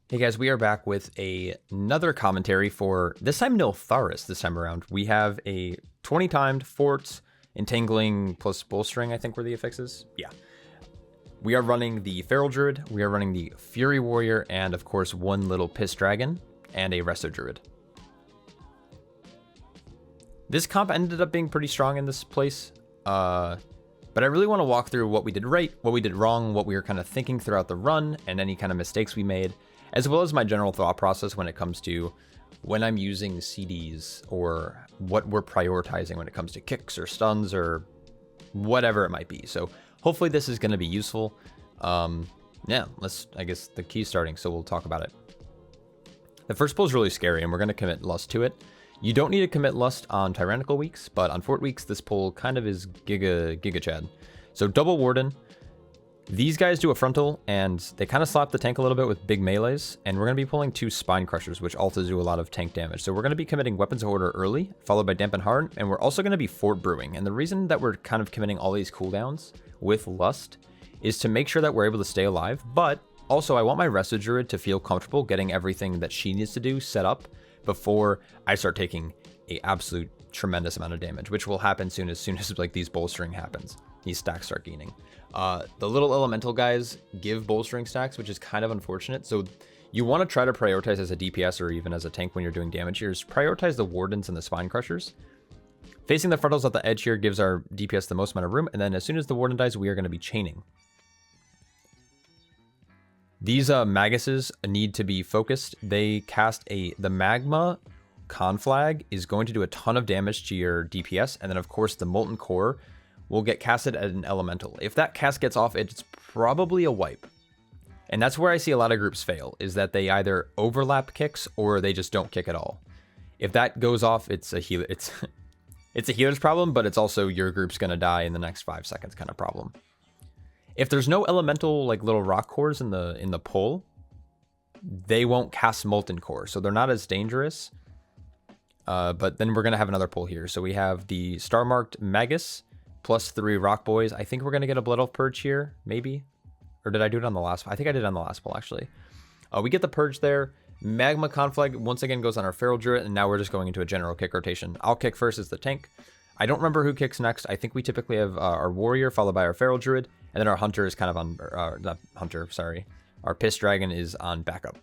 Hey guys, we are back with another commentary for, this time Neltharus this time around. We have a 20 timed fort, entangling plus bolstering, I think were the affixes. Yeah. We are running the Feral Druid, we are running the Fury Warrior, and of course one little Piss Dragon, and a Resto Druid. This comp ended up being pretty strong in this place, but I really want to walk through what we did right, what we did wrong, what we were kind of thinking throughout the run, and any kind of mistakes we made, as well as my general thought process when it comes to when I'm using CDs or what we're prioritizing when it comes to kicks or stuns or whatever it might be. So hopefully this is going to be useful. Yeah, I guess the key's starting, so we'll talk about it. The first pull is really scary, and we're going to commit Lust to it. You don't need to commit Lust on Tyrannical weeks, but on Fort weeks, this pull kind of is Giga Chad. So double Warden. These guys do a frontal, and they kind of slap the tank a little bit with big melees, and we're going to be pulling 2 Spine Crushers, which also do a lot of tank damage. So we're going to be committing Weapons of Order early, followed by Dampen Hard, and we're also going to be Fort Brewing. And the reason that we're kind of committing all these cooldowns with Lust is to make sure that we're able to stay alive, but also I want my Resto Druid to feel comfortable getting everything that she needs to do set up before I start taking a absolute tremendous amount of damage, which will happen soon as like these bolstering happens. These stacks start gaining. The little elemental guys give bolstering stacks, which is kind of unfortunate. So you want to try to prioritize as a DPS or even as a tank when you're doing damage here is prioritize the Wardens and the Spine Crushers. Facing the frontals at the edge here gives our DPS the most amount of room, and then as soon as the Warden dies, we are going to be chaining. These Maguses need to be focused. They cast the Magma Conflag is going to do a ton of damage to your DPS, and then of course the Molten Core will get casted at an elemental. If that cast gets off, it's probably a wipe. And that's where I see a lot of groups fail, is that they either overlap kicks or they just don't kick at all. If that goes off, it's a healer. It's a healer's problem, but it's also your group's gonna die in the next 5 seconds kind of problem. If there's no elemental like little rock cores in the pull, they won't cast Molten Core, so they're not as dangerous. But then we're gonna have another pull here. So we have the star marked Magus plus 3 Rock Boys. I think we're gonna get a Blood Elf Purge here, maybe. Or did I do it on the last? I think I did it on the last pull actually. We get the Purge there. Magma Conflag once again goes on our Feral Druid, and now we're just going into a general kick rotation. I'll kick first as the tank. I don't remember who kicks next. I think we typically have our Warrior followed by our Feral Druid, and then our Hunter is kind of on, not Hunter, sorry. Our Piss Dragon is on backup.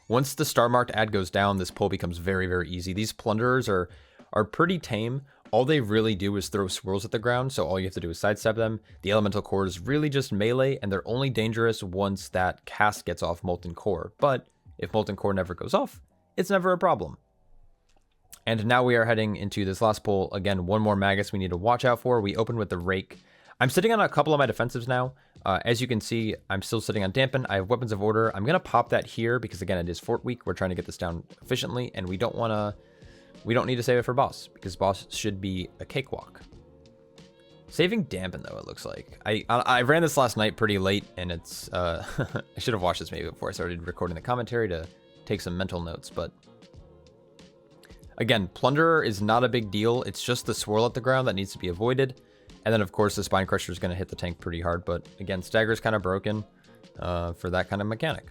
Once the star marked ad goes down, this pull becomes very, very easy. These Plunderers are pretty tame. All they really do is throw swirls at the ground, so all you have to do is sidestep them. The Elemental Core is really just melee, and they're only dangerous once that cast gets off Molten Core. But if Molten Core never goes off, it's never a problem. And now we are heading into this last pull. Again, one more Magus we need to watch out for. We open with the Rake. I'm sitting on a couple of my defensives now. As you can see, I'm still sitting on Dampen. I have Weapons of Order. I'm going to pop that here because, again, it is Fort Week. We're trying to get this down efficiently, and we don't need to save it for boss because boss should be a cakewalk. Saving Dampen, though, it looks like. I ran this last night pretty late, and it's... I should have watched this maybe before I started recording the commentary to take some mental notes, but... Again, Plunderer is not a big deal. It's just the swirl at the ground that needs to be avoided. And then, of course, the Spine Crusher is going to hit the tank pretty hard. But, again, Stagger is kind of broken for that kind of mechanic.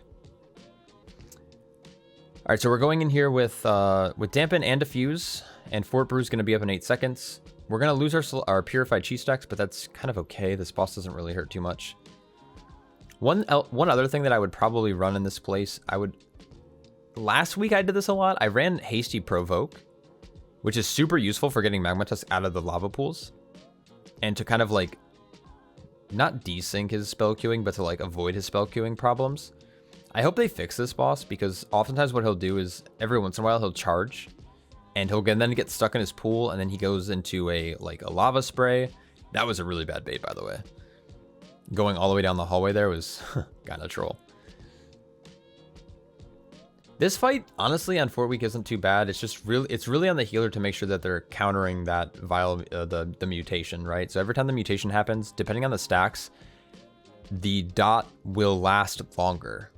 All right, so we're going in here with Dampen and Diffuse. And Fort Brew is going to be up in 8 seconds. We're going to lose our Purified Chi stacks, but that's kind of okay. This boss doesn't really hurt too much. One other thing that I would probably run in this place, last week I did this a lot. I ran Hasty Provoke, which is super useful for getting Magmatusk out of the lava pools. And to kind of like, not desync his spell queuing, but to like avoid his spell queuing problems. I hope they fix this boss because oftentimes what he'll do is every once in a while he'll charge. And he'll then get stuck in his pool and then he goes into a lava spray. That was a really bad bait, by the way. Going all the way down the hallway there was kind of troll. This fight, honestly, on Fort Week isn't too bad. It's really on the healer to make sure that they're countering that the mutation, right? So every time the mutation happens, depending on the stacks, the dot will last longer.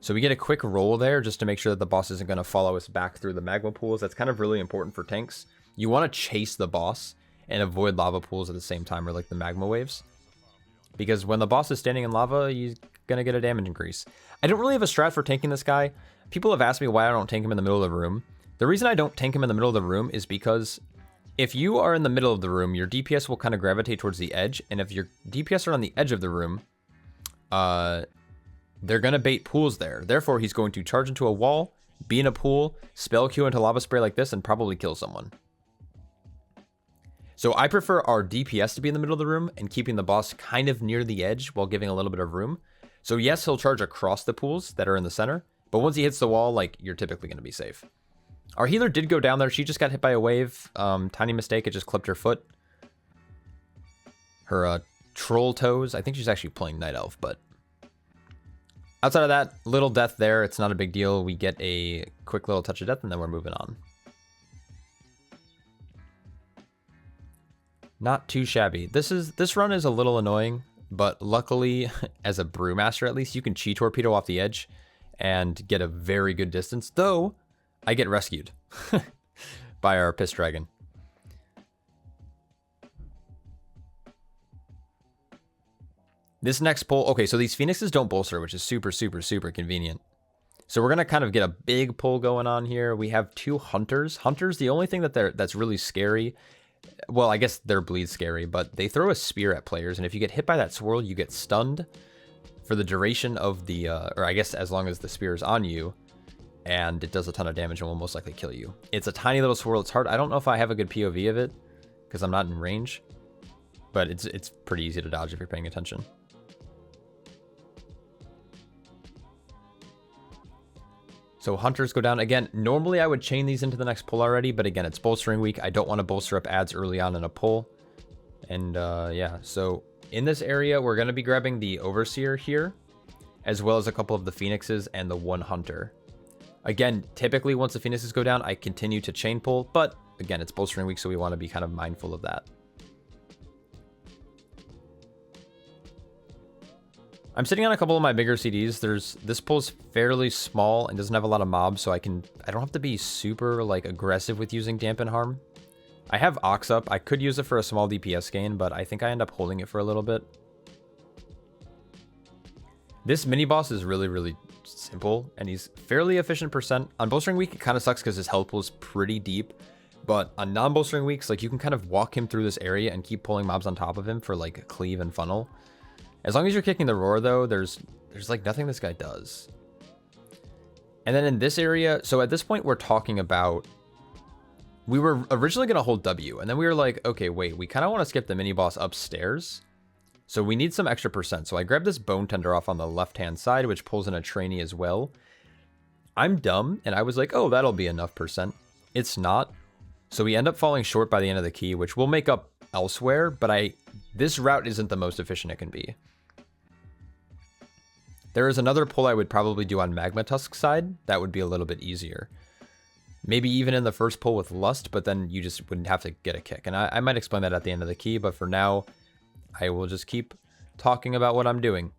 So we get a quick roll there just to make sure that the boss isn't going to follow us back through the magma pools. That's kind of really important for tanks. You want to chase the boss and avoid lava pools at the same time, or like the magma waves. Because when the boss is standing in lava, you going to get a damage increase. I don't really have a strat for tanking this guy. People have asked me why I don't tank him in the middle of the room. The reason I don't tank him in the middle of the room is because if you are in the middle of the room, your DPS will kind of gravitate towards the edge. And if your DPS are on the edge of the room, they're going to bait pools there. Therefore, he's going to charge into a wall, be in a pool, spell Q into lava spray like this, and probably kill someone. So I prefer our DPS to be in the middle of the room and keeping the boss kind of near the edge while giving a little bit of room. So yes, he'll charge across the pools that are in the center, but once he hits the wall, like, you're typically going to be safe. Our healer did go down there. She just got hit by a wave. Tiny mistake. It just clipped her foot. Her troll toes. I think she's actually playing Night Elf, but outside of that, little death there. It's not a big deal. We get a quick little touch of death, and then we're moving on. Not too shabby. This run is a little annoying, but luckily, as a Brewmaster at least, you can chi torpedo off the edge and get a very good distance, though I get rescued by our Piss Dragon. This next pull, okay, so these Phoenixes don't bolster, which is super, super, super convenient. So we're going to kind of get a big pull going on here. We have 2 Hunters. Hunters, the only thing that's really scary, well, I guess they're bleed scary, but they throw a spear at players, and if you get hit by that swirl, you get stunned for the duration of the, or I guess as long as the spear is on you, and it does a ton of damage and will most likely kill you. It's a tiny little swirl. It's hard. I don't know if I have a good POV of it because I'm not in range, but it's pretty easy to dodge if you're paying attention. So Hunters go down. Again, normally I would chain these into the next pull already, but again, it's bolstering week. I don't want to bolster up ads early on in a pull. And yeah, so in this area, we're going to be grabbing the Overseer here, as well as a couple of the Phoenixes and the 1 Hunter. Again, typically once the Phoenixes go down, I continue to chain pull, but again, it's bolstering week, so we want to be kind of mindful of that. I'm sitting on a couple of my bigger CDs. This pull's fairly small and doesn't have a lot of mobs, so I don't have to be super like aggressive with using Dampen Harm. I have Ox up. I could use it for a small DPS gain, but I think I end up holding it for a little bit. This mini boss is really, really simple, and he's fairly efficient percent. On bolstering week, it kind of sucks because his health pool is pretty deep, but on non-bolstering weeks, like, you can kind of walk him through this area and keep pulling mobs on top of him for like cleave and funnel. As long as you're kicking the roar, though, there's like nothing this guy does. And then in this area, so at this point, we're talking about, we were originally going to hold W, and then we were like, okay, wait, we kind of want to skip the mini boss upstairs. So we need some extra percent. So I grabbed this Bone Tender off on the left-hand side, which pulls in a trainee as well. I'm dumb, and I was like, oh, that'll be enough percent. It's not. So we end up falling short by the end of the key, which we'll make up elsewhere, but this route isn't the most efficient it can be. There is another pull I would probably do on Magmatusk's side. That would be a little bit easier. Maybe even in the first pull with Lust, but then you just wouldn't have to get a kick. And I might explain that at the end of the key, but for now, I will just keep talking about what I'm doing.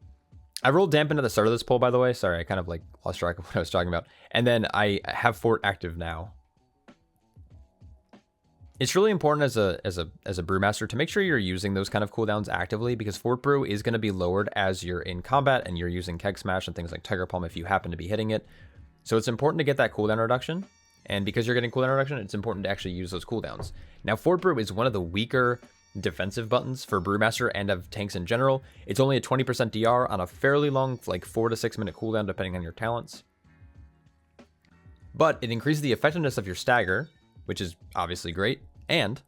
I rolled Dampen at the start of this pull, by the way. Sorry, I kind of like lost track of what I was talking about. And then I have Fort active now. It's really important as a Brewmaster to make sure you're using those kind of cooldowns actively, because Fort Brew is going to be lowered as you're in combat and you're using Keg Smash and things like Tiger Palm if you happen to be hitting it. So it's important to get that cooldown reduction. And because you're getting cooldown reduction, it's important to actually use those cooldowns. Now, Fort Brew is one of the weaker defensive buttons for Brewmaster and of tanks in general. It's only a 20% DR on a fairly long, like 4 to 6 minute cooldown, depending on your talents. But it increases the effectiveness of your stagger, which is obviously great, and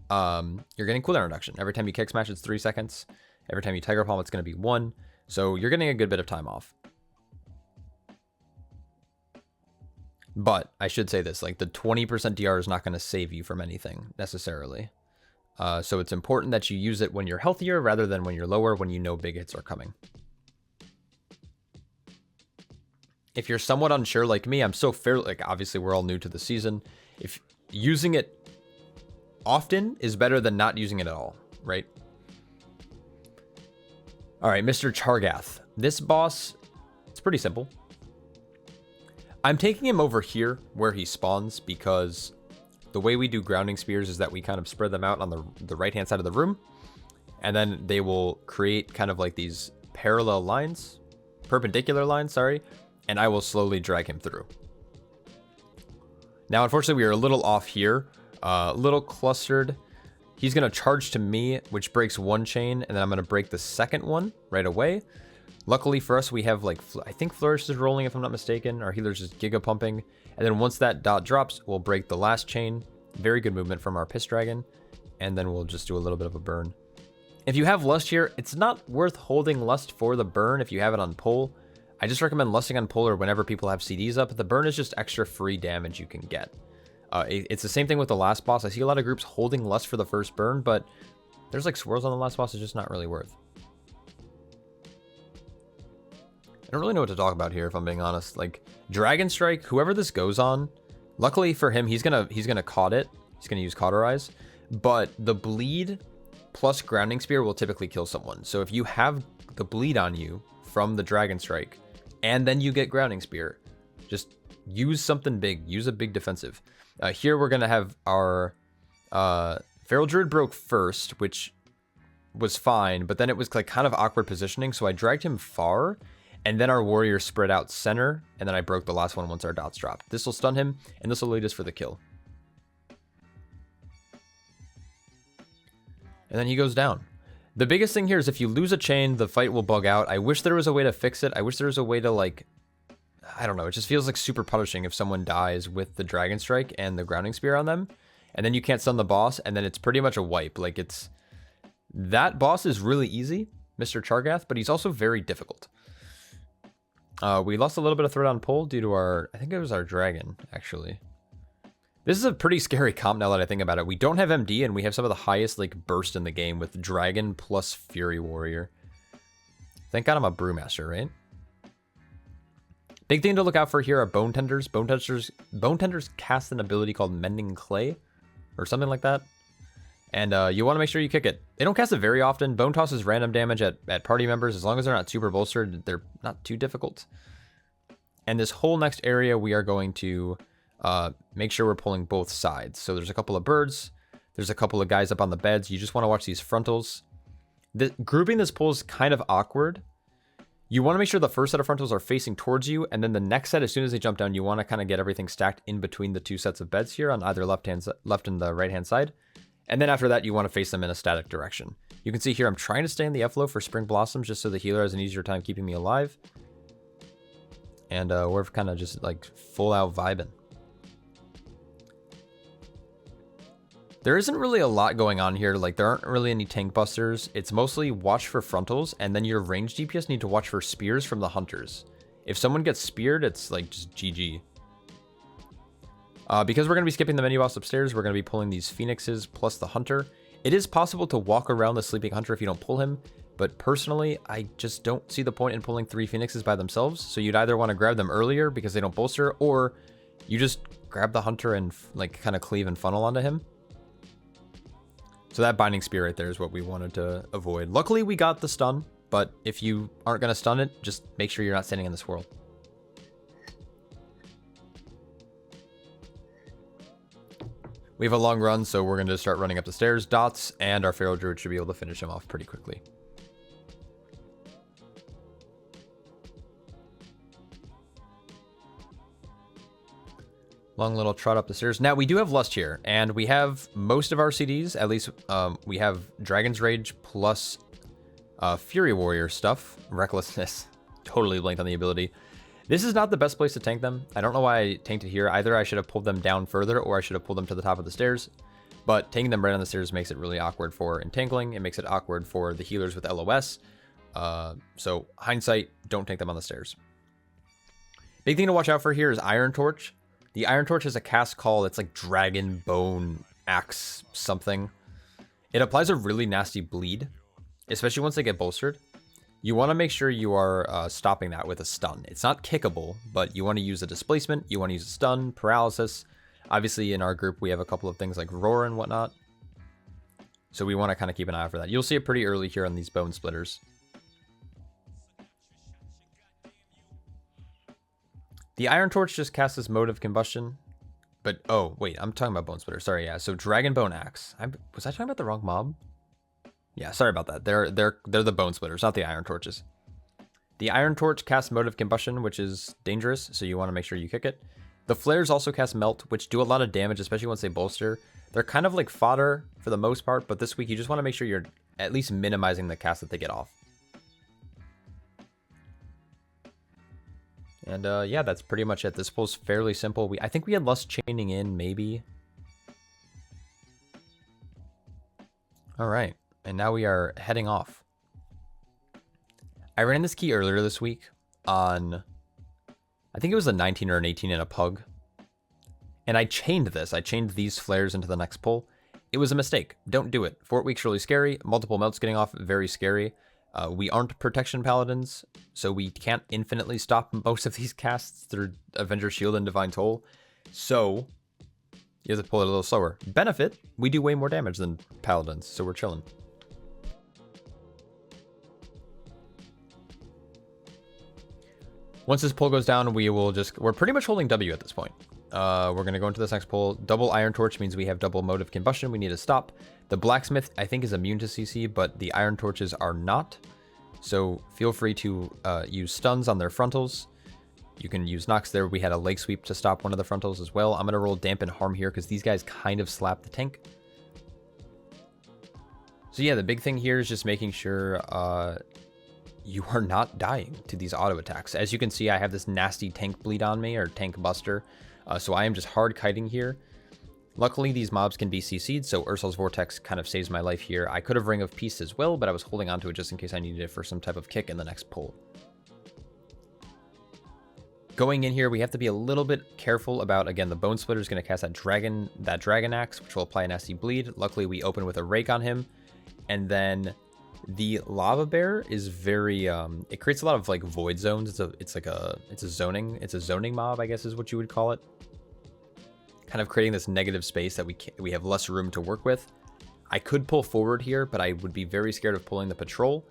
you're getting cooldown reduction. Every time you kick smash, it's 3 seconds. Every time you Tiger Palm, it's going to be 1. So you're getting a good bit of time off. But I should say this, like, the 20% DR is not going to save you from anything necessarily. So it's important that you use it when you're healthier rather than when you're lower, when you know big hits are coming. If you're somewhat unsure like me, I'm so fairly, like, obviously we're all new to the season. If using it often is better than not using it at all, right? All right, Mr. Chargath. This boss, it's pretty simple. I'm taking him over here where he spawns because the way we do grounding spears is that we kind of spread them out on the right-hand side of the room, and then they will create kind of like these perpendicular lines, sorry, and I will slowly drag him through. Now, unfortunately, we are a little off here, a little clustered. He's going to charge to me, which breaks one chain, and then I'm going to break the second one right away. Luckily for us, we have, like, I think Flourish is rolling, if I'm not mistaken. Our healer's just Giga Pumping. And then once that dot drops, we'll break the last chain. Very good movement from our Piss Dragon. And then we'll just do a little bit of a burn. If you have Lust here, it's not worth holding Lust for the burn if you have it on pull. I just recommend lusting on pull or whenever people have CDs up. The burn is just extra free damage you can get. It's the same thing with the last boss. I see a lot of groups holding Lust for the first burn, but there's like swirls on the last boss. It's just not really worth. I don't really know what to talk about here, if I'm being honest. Like, Dragon Strike, whoever this goes on, luckily for him, he's gonna caught it. He's gonna use Cauterize. But the bleed plus Grounding Spear will typically kill someone. So if you have the bleed on you from the Dragon Strike, and then you get Grounding Spear, just use something big. Use a big defensive. Here we're gonna have our Feral Druid broke first, which was fine, but then it was like kind of awkward positioning, so I dragged him far. And then our warrior spread out center, and then I broke the last one once our dots dropped. This will stun him, and this will lead us for the kill. And then he goes down. The biggest thing here is if you lose a chain, the fight will bug out. I wish there was a way to fix it. I wish there was a way to, like, I don't know. It just feels like super punishing if someone dies with the Dragon Strike and the Grounding Spear on them. And then you can't stun the boss, and then it's pretty much a wipe. Like, it's... That boss is really easy, Mr. Chargath, but he's also very difficult. We lost a little bit of threat on pull due to our... I think it was our dragon, actually. This is a pretty scary comp now that I think about it. We don't have MD, and we have some of the highest, like, burst in the game with Dragon plus Fury Warrior. Thank God I'm a Brewmaster, right? Big thing to look out for here are Bone Tenders. Bone Tenders cast an ability called Mending Clay, or something like that. And you want to make sure you kick it. They don't cast it very often. Bone Toss is random damage at party members. As long as they're not super bolstered, they're not too difficult. And this whole next area, we are going to make sure we're pulling both sides. So there's a couple of birds. There's a couple of guys up on the beds. You just want to watch these frontals. Grouping this pull is kind of awkward. You want to make sure the first set of frontals are facing towards you. And then the next set, as soon as they jump down, you want to kind of get everything stacked in between the two sets of beds here on either left and the right-hand side. And then after that, you want to face them in a static direction. You can see here, I'm trying to stay in the F-Low for Spring Blossoms just so the healer has an easier time keeping me alive. And we're kind of just like full out vibing. There isn't really a lot going on here. Like, there aren't really any tank busters. It's mostly watch for frontals, and then your ranged DPS need to watch for spears from the hunters. If someone gets speared, it's like just GG. Because we're going to be skipping the menu boss upstairs, we're going to be pulling these Phoenixes plus the Hunter. It is possible to walk around the Sleeping Hunter if you don't pull him, but personally, I just don't see the point in pulling 3 Phoenixes by themselves. So you'd either want to grab them earlier because they don't bolster, or you just grab the Hunter and like kind of cleave and funnel onto him. So that Binding Spear right there is what we wanted to avoid. Luckily, we got the stun, but if you aren't going to stun it, just make sure you're not standing in this world. We have a long run, so we're going to start running up the stairs. Dots and our Feral Druid should be able to finish him off pretty quickly. Long little trot up the stairs. Now, we do have Lust here, and we have most of our CDs. At least we have Dragon's Rage plus Fury Warrior stuff. Recklessness. Totally blanked on the ability. This is not the best place to tank them. I don't know why I tanked it here. Either I should have pulled them down further, or I should have pulled them to the top of the stairs. But tanking them right on the stairs makes it really awkward for entangling. It makes it awkward for the healers with LOS. So hindsight, don't tank them on the stairs. Big thing to watch out for here is Iron Torch. The Iron Torch is a cast call. It's like Dragon Bone Axe something. It applies a really nasty bleed, especially once they get bolstered. You want to make sure you are stopping that with a stun. It's not kickable, but you want to use a displacement. You want to use a stun, paralysis. Obviously, in our group, we have a couple of things like roar and whatnot. So we want to kind of keep an eye out for that. You'll see it pretty early here on these bone splitters. The Iron Torch just casts this mode of combustion. But, oh, wait, I'm talking about Bone Splitter. Sorry, yeah. So Dragon Bone Axe. Was I talking about the wrong mob? Yeah, sorry about that. They're the Bone Splitters, not the Iron Torches. The Iron Torch casts Mode of Combustion, which is dangerous, so you want to make sure you kick it. The Flares also cast Melt, which do a lot of damage, especially once they bolster. They're kind of like fodder for the most part, but this week you just want to make sure you're at least minimizing the cast that they get off. And yeah, that's pretty much it. This pull's fairly simple. I think we had less chaining in, maybe. All right, and now we are heading off. I ran this key earlier this week on, I think it was a 19 or an 18 in a pug. And I chained this. I chained these flares into the next pull. It was a mistake. Don't do it. Fort Week's really scary. Multiple melts getting off, very scary. We aren't protection paladins, so we can't infinitely stop most of these casts through Avenger Shield and Divine Toll. So you have to pull it a little slower. Benefit, we do way more damage than paladins, so we're chilling. Once this pull goes down, we're pretty much holding W at this point. We're going to go into this next pull. Double Iron Torch means we have double Mode of Combustion. We need to stop. The Blacksmith, I think, is immune to CC, but the Iron Torches are not. So feel free to use stuns on their frontals. You can use knocks there. We had a leg sweep to stop one of the frontals as well. I'm going to roll Dampen Harm here because these guys kind of slap the tank. So yeah, the big thing here is just making sure you are not dying to these auto attacks. As you can see, I have this nasty tank bleed on me, or tank buster. So I am just hard kiting here. Luckily, these mobs can be CC'd, so Ursul's Vortex kind of saves my life here. I could have Ring of Peace as well, but I was holding on to it just in case I needed it for some type of kick in the next pull. Going in here, we have to be a little bit careful about, again, the Bone Splitter is going to cast that Dragon Axe, which will apply a nasty bleed. Luckily, we open with a Rake on him. And then the Lava Bear is very, it creates a lot of like void zones. It's a zoning mob, I guess is what you would call it. Kind of creating this negative space that we have less room to work with. I could pull forward here, but I would be very scared of pulling the patrol.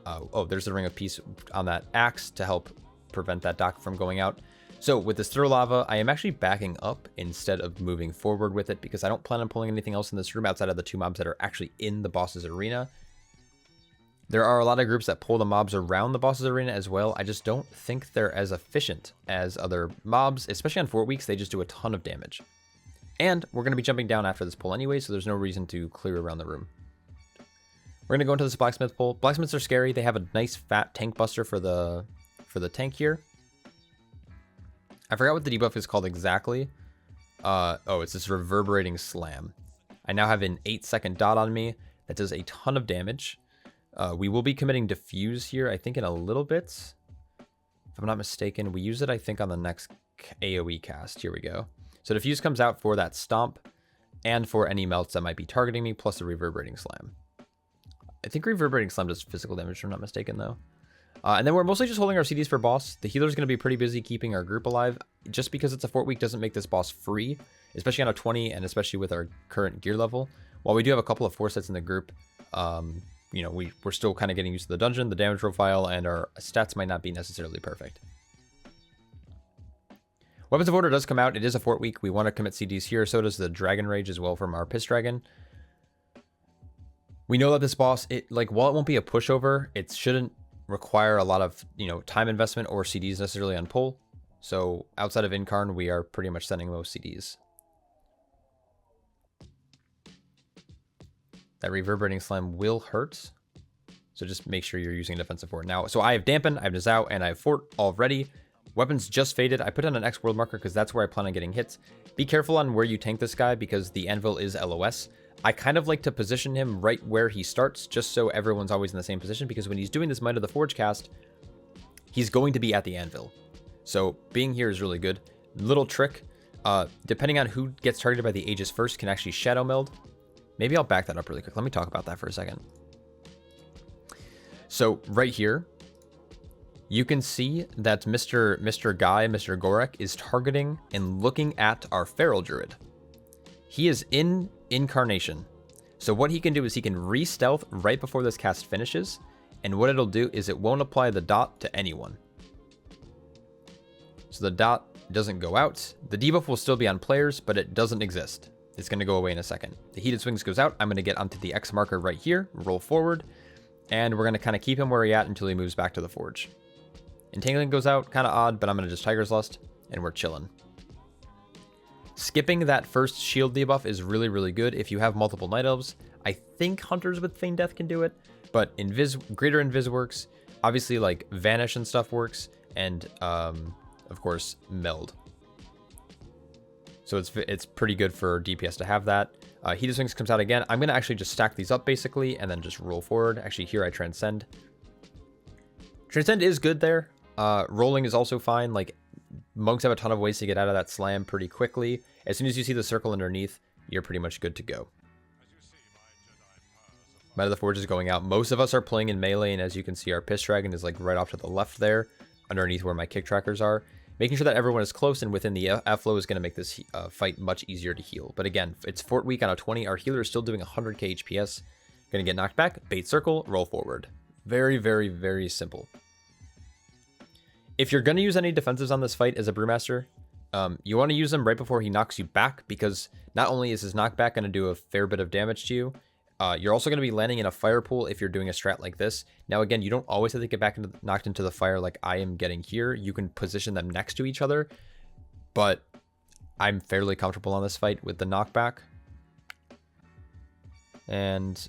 Oh, there's the Ring of Peace on that axe to help prevent that dock from going out. So with this Throw Lava, I am actually backing up instead of moving forward with it because I don't plan on pulling anything else in this room outside of the two mobs that are actually in the boss's arena. There are a lot of groups that pull the mobs around the boss's arena as well. I just don't think they're as efficient as other mobs, especially on 4 weeks. They just do a ton of damage. And we're going to be jumping down after this pull anyway, so there's no reason to clear around the room. We're going to go into this Blacksmith pull. Blacksmiths are scary. They have a nice fat tank buster for the tank here. I forgot what the debuff is called exactly. Oh, it's this Reverberating Slam. I now have an 8-second dot on me that does a ton of damage. We will be committing Diffuse here, I think, in a little bit. If I'm not mistaken, we use it, I think, on the next AoE cast. Here we go. So Diffuse comes out for that Stomp and for any melts that might be targeting me, plus a Reverberating Slam. I think Reverberating Slam does physical damage, if I'm not mistaken, though. And then we're mostly just holding our CDs for boss. The healer's going to be pretty busy keeping our group alive. Just because it's a 4 week doesn't make this boss free, especially on a 20 and especially with our current gear level. While we do have a couple of 4 sets in the group, you know, we're still kind of getting used to the dungeon, the damage profile, and our stats might not be necessarily perfect. Weapons of Order does come out. It is a 4 week. We want to commit CDs here. So does the Dragon Rage as well from our Piss Dragon. We know that this boss, while it won't be a pushover, it shouldn't require a lot of, time investment or CDs necessarily on pull. So outside of Incarn, we are pretty much sending most CDs. That Reverberating Slam will hurt. So just make sure you're using defensive for it now. So I have Dampen, I have Nizao, and I have Fort already. Weapons just faded. I put on an X world marker because that's where I plan on getting hits. Be careful on where you tank this guy because the anvil is LOS. I kind of like to position him right where he starts just so everyone's always in the same position because when he's doing this Might of the Forge cast, he's going to be at the anvil. So being here is really good. Little trick, depending on who gets targeted by the Aegis first can actually Shadow Meld. Maybe I'll back that up really quick. Let me talk about that for a second. So right here, you can see that Mr. Gorek is targeting and looking at our Feral Druid. He is in Incarnation. So what he can do is he can re-stealth right before this cast finishes. And what it'll do is it won't apply the dot to anyone. So the dot doesn't go out. The debuff will still be on players, but it doesn't exist. It's going to go away in a second. The Heated Swings goes out. I'm going to get onto the X marker right here, roll forward, and we're going to kind of keep him where he's at until he moves back to the Forge. Entangling goes out, kind of odd, but I'm going to just Tiger's Lust, and we're chilling. Skipping that first shield debuff is really, really good. If you have multiple Night Elves, I think Hunters with Feign Death can do it, but Greater Invis works. Obviously, like, Vanish and stuff works, and, of course, Meld. So it's pretty good for DPS to have that. Heat of Swings comes out again. I'm going to actually just stack these up, basically, and then just roll forward. Actually, here I Transcend. Transcend is good there. Rolling is also fine. Like, monks have a ton of ways to get out of that slam pretty quickly. As soon as you see the circle underneath, you're pretty much good to go. Might of the Forge is going out. Most of us are playing in melee, and as you can see, our Piss Dragon is like right off to the left there, underneath where my kick trackers are. Making sure that everyone is close and within the F-flow is going to make this fight much easier to heal. But again, it's Fort Week on a 20. Our healer is still doing 100k HPS. Going to get knocked back, bait circle, roll forward. Very, very, very simple. If you're going to use any defensives on this fight as a Brewmaster, you want to use them right before he knocks you back, because not only is his knockback going to do a fair bit of damage to you, you're also going to be landing in a fire pool if you're doing a strat like this. Now, again, you don't always have to get knocked into the fire like I am getting here. You can position them next to each other, but I'm fairly comfortable on this fight with the knockback. And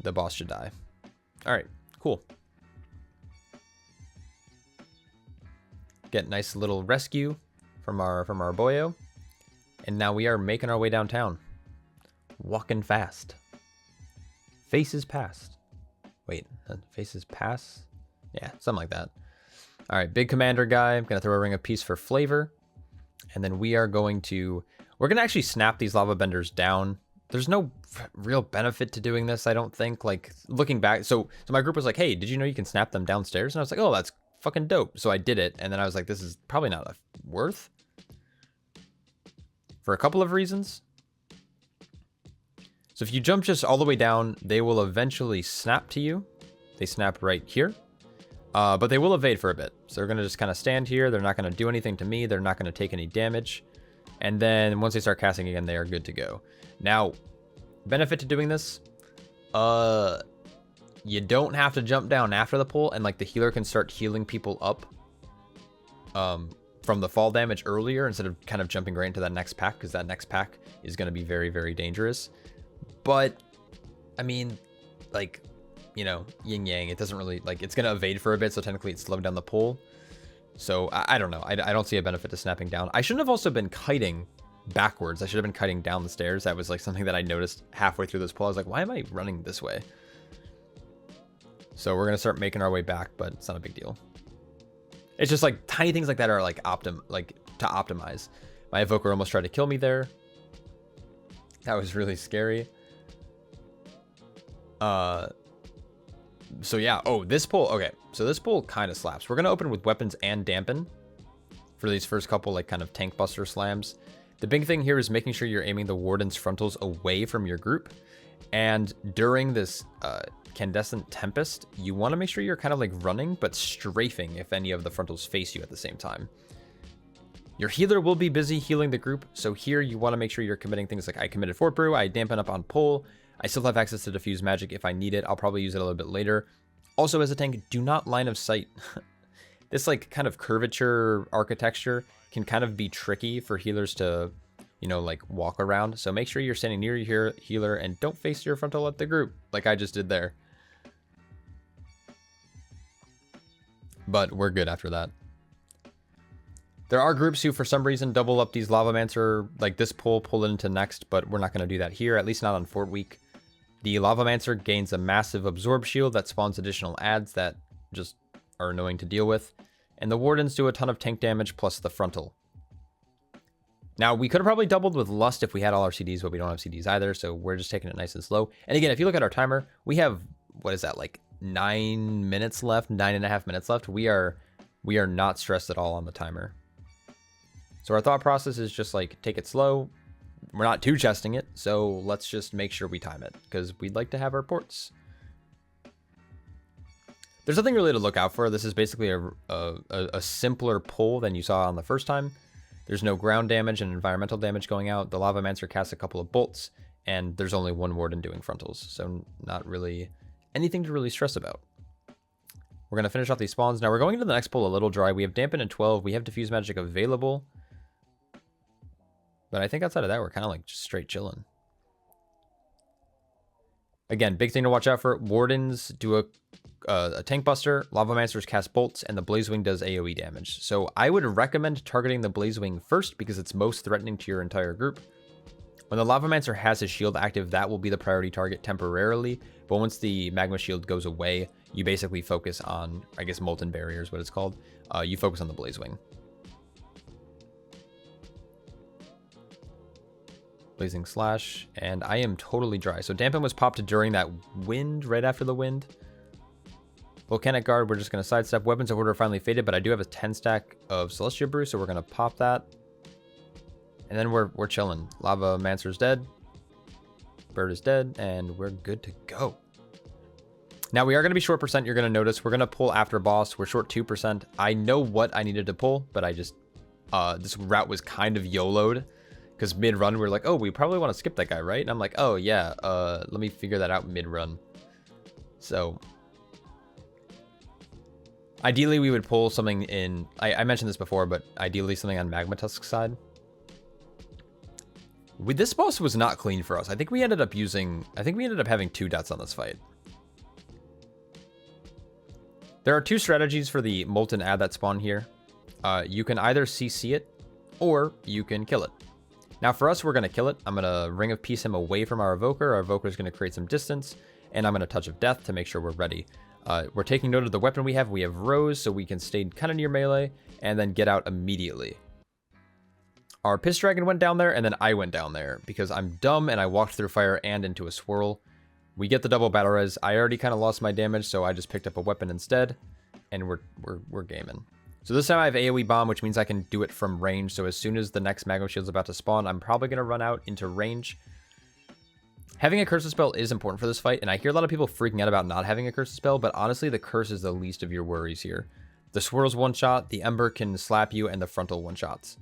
the boss should die. All right, cool. Get nice little rescue from our boyo. And now we are making our way downtown. Walking fast. Faces past. Wait, faces pass? Yeah, something like that. All right, big commander guy. I'm going to throw a Ring of Peace for flavor. And then we're going to actually snap these lava benders down. There's no real benefit to doing this, I don't think. Like, looking back, so my group was like, hey, did you know you can snap them downstairs? And I was like, oh, that's fucking dope. So I did it, and then I was like, this is probably not worth. For a couple of reasons. So if you jump just all the way down, they will eventually snap to you. They snap right here. But they will evade for a bit. So they're going to just kind of stand here. They're not going to do anything to me. They're not going to take any damage. And then once they start casting again, they are good to go. Now, benefit to doing this. You don't have to jump down after the pull. And like the healer can start healing people up from the fall damage earlier, instead of kind of jumping right into that next pack. Because that next pack is going to be very, very dangerous. But, I mean, like, you know, yin-yang, it doesn't really, like, it's going to evade for a bit, so technically it's slowing down the pull. So, I don't know. I don't see a benefit to snapping down. I shouldn't have also been kiting backwards. I should have been kiting down the stairs. That was, like, something that I noticed halfway through this pull. I was like, why am I running this way? So, we're going to start making our way back, but it's not a big deal. It's just, like, tiny things like that are, like, to optimize. My Evoker almost tried to kill me there. That was really scary. So yeah, oh, this pull, okay, so this pull kind of slaps. We're gonna open with weapons and dampen for these first couple, like, kind of tank buster slams. The big thing here is making sure you're aiming the Warden's frontals away from your group, and during this Candescent Tempest, you want to make sure you're kind of like running but strafing if any of the frontals face you at the same time. Your healer will be busy healing the group, so here you want to make sure you're committing things like I committed Fort Brew, I dampen up on pull. I still have access to diffuse magic if I need it. I'll probably use it a little bit later. Also, as a tank, do not line of sight. This like kind of curvature architecture can kind of be tricky for healers to, you know, like walk around. So make sure you're standing near your healer and don't face your frontal at the group like I just did there. But we're good after that. There are groups who, for some reason, double up these Lavamancer, like this pull it into next, but we're not going to do that here, at least not on Fort Week. The Lavamancer gains a massive Absorb shield that spawns additional adds that just are annoying to deal with. And the Wardens do a ton of tank damage plus the frontal. Now, we could have probably doubled with Lust if we had all our CDs, but we don't have CDs either, so we're just taking it nice and slow. And again, if you look at our timer, we have, what is that, like 9 minutes left, 9.5 minutes left. We are not stressed at all on the timer. So our thought process is just like, take it slow. We're not too chesting it, so let's just make sure we time it, because we'd like to have our ports. There's nothing really to look out for. This is basically a simpler pull than you saw on the first time. There's no ground damage and environmental damage going out. The Lavamancer casts a couple of bolts, and there's only one Warden doing frontals, so not really anything to really stress about. We're going to finish off these spawns. Now we're going into the next pull a little dry. We have Dampen and 12. We have Diffuse Magic available. But I think outside of that, we're kind of like just straight chilling. Again, big thing to watch out for. Wardens do a tank buster. Lavamancers cast bolts. And the Blazewing does AoE damage. So I would recommend targeting the Blazewing first because it's most threatening to your entire group. When the Lavamancer has his shield active, that will be the priority target temporarily. But once the Magma Shield goes away, you basically focus on, I guess, Molten Barrier is what it's called. You focus on the Blazewing. Blazing Slash, and I am totally dry. So Dampen was popped during that wind, right after the wind. Volcanic Guard, we're just going to sidestep. Weapons of Order finally faded, but I do have a 10 stack of Celestial Brew, so we're going to pop that. And then we're chilling. Lavamancer's dead. Bird is dead, and we're good to go. Now, we are going to be short percent. You're going to notice we're going to pull after boss. We're short 2%. I know what I needed to pull, but I just... this route was kind of YOLO'd. Because mid-run, we were like, oh, we probably want to skip that guy, right? And I'm like, oh, yeah, let me figure that out mid-run. So... ideally, we would pull something in... I mentioned this before, but ideally something on Magmatusk's side. This boss was not clean for us. I think we ended up having 2 deaths on this fight. There are 2 strategies for the Molten Ad that spawn here. You can either CC it, or you can kill it. Now for us, we're going to kill it. I'm going to Ring of Peace him away from our Evoker. Our Evoker is going to create some distance, and I'm going to Touch of Death to make sure we're ready. We're taking note of the weapon we have. We have Rose, so we can stay kind of near melee, and then get out immediately. Our Piss Dragon went down there, and then I went down there, because I'm dumb, and I walked through fire and into a swirl. We get the double battle res. I already kind of lost my damage, so I just picked up a weapon instead, and we're gaming. So this time I have AoE Bomb, which means I can do it from range, so as soon as the next Magma Shield's about to spawn, I'm probably going to run out into range. Having a Curse spell is important for this fight, and I hear a lot of people freaking out about not having a Curse spell, but honestly, the Curse is the least of your worries here. The Swirl's one-shot, the Ember can slap you, and the Frontal one-shots.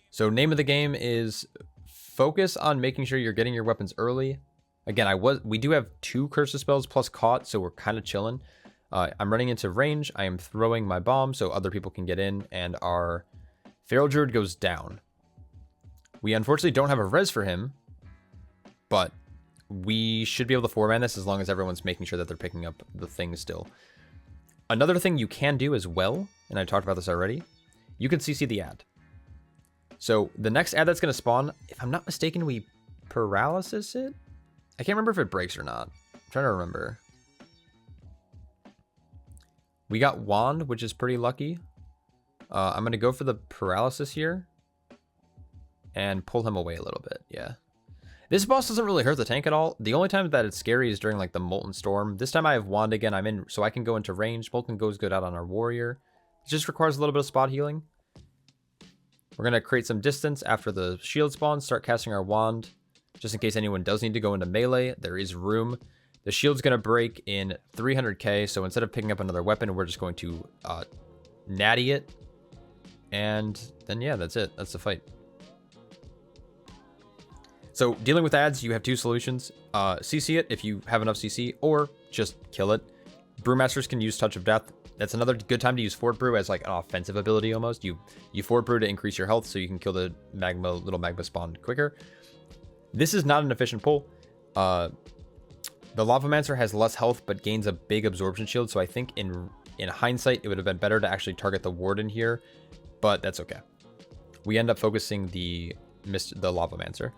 So name of the game is focus on making sure you're getting your weapons early. Again, we do have 2 Curse spells plus Caught, so we're kind of chilling. I'm running into range. I am throwing my bomb so other people can get in, and our Feral Druid goes down. We unfortunately don't have a res for him, but we should be able to 4-man this as long as everyone's making sure that they're picking up the thing still. Another thing you can do as well, and I talked about this already, you can CC the ad. So the next ad that's going to spawn, if I'm not mistaken, we paralysis it? I can't remember if it breaks or not. I'm trying to remember. We got Wand, which is pretty lucky. I'm going to go for the paralysis here and pull him away a little bit. Yeah. This boss doesn't really hurt the tank at all. The only time that it's scary is during like the Molten Storm. This time I have Wand again. I'm in, so I can go into range. Molten goes good out on our warrior. It just requires a little bit of spot healing. We're going to create some distance after the shield spawns, start casting our wand. Just in case anyone does need to go into melee, there is room. The shield's going to break in 300k, so instead of picking up another weapon, we're just going to natty it. And then, yeah, that's it. That's the fight. So dealing with ads, you have 2 solutions. CC it if you have enough CC, or just kill it. Brewmasters can use Touch of Death. That's another good time to use Fort Brew as like an offensive ability almost. You Fort Brew to increase your health so you can kill the little magma spawn quicker. This is not an efficient pull. The Lavamancer has less health but gains a big absorption shield, so I think in hindsight it would have been better to actually target the Warden here, but that's okay. We end up focusing the Lavamancer.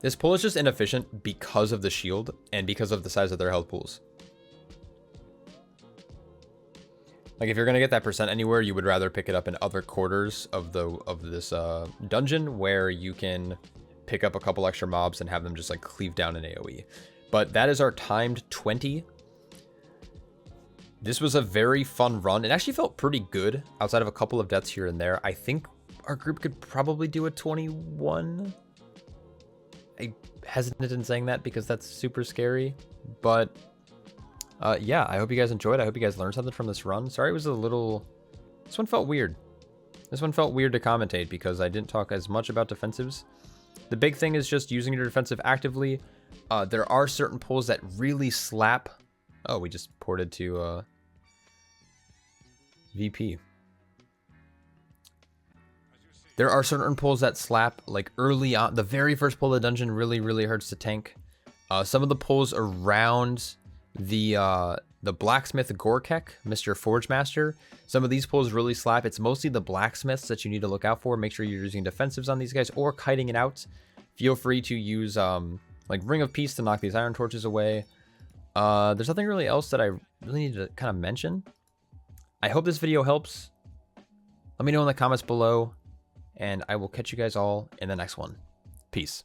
This pull is just inefficient because of the shield and because of the size of their health pools. Like if you're gonna get that percent anywhere, you would rather pick it up in other quarters of this dungeon where you can pick up a couple extra mobs and have them just like cleave down in AoE. But that is our timed 20. This was a very fun run. It actually felt pretty good outside of a couple of deaths here and there. I think our group could probably do a 21. I hesitant in saying that because that's super scary, but yeah, I hope you guys enjoyed. I hope you guys learned something from this run. Sorry, it was a little... This one felt weird. This one felt weird to commentate because I didn't talk as much about defensives. The big thing is just using your defensive actively. There are certain pulls that really slap Oh, we just ported to VP. There are certain pulls that slap, like early on. The very first pull of the dungeon really hurts to tank. Some of the pulls around the blacksmith Gorek, Mr. Forgemaster, some of these pulls really slap. It's mostly the blacksmiths that you need to look out for. Make sure you're using defensives on these guys or kiting it out. Feel free to use like Ring of Peace to knock these iron torches away. There's nothing really else that I really need to kind of mention. I hope this video helps. Let me know in the comments below, and I will catch you guys all in the next one. Peace.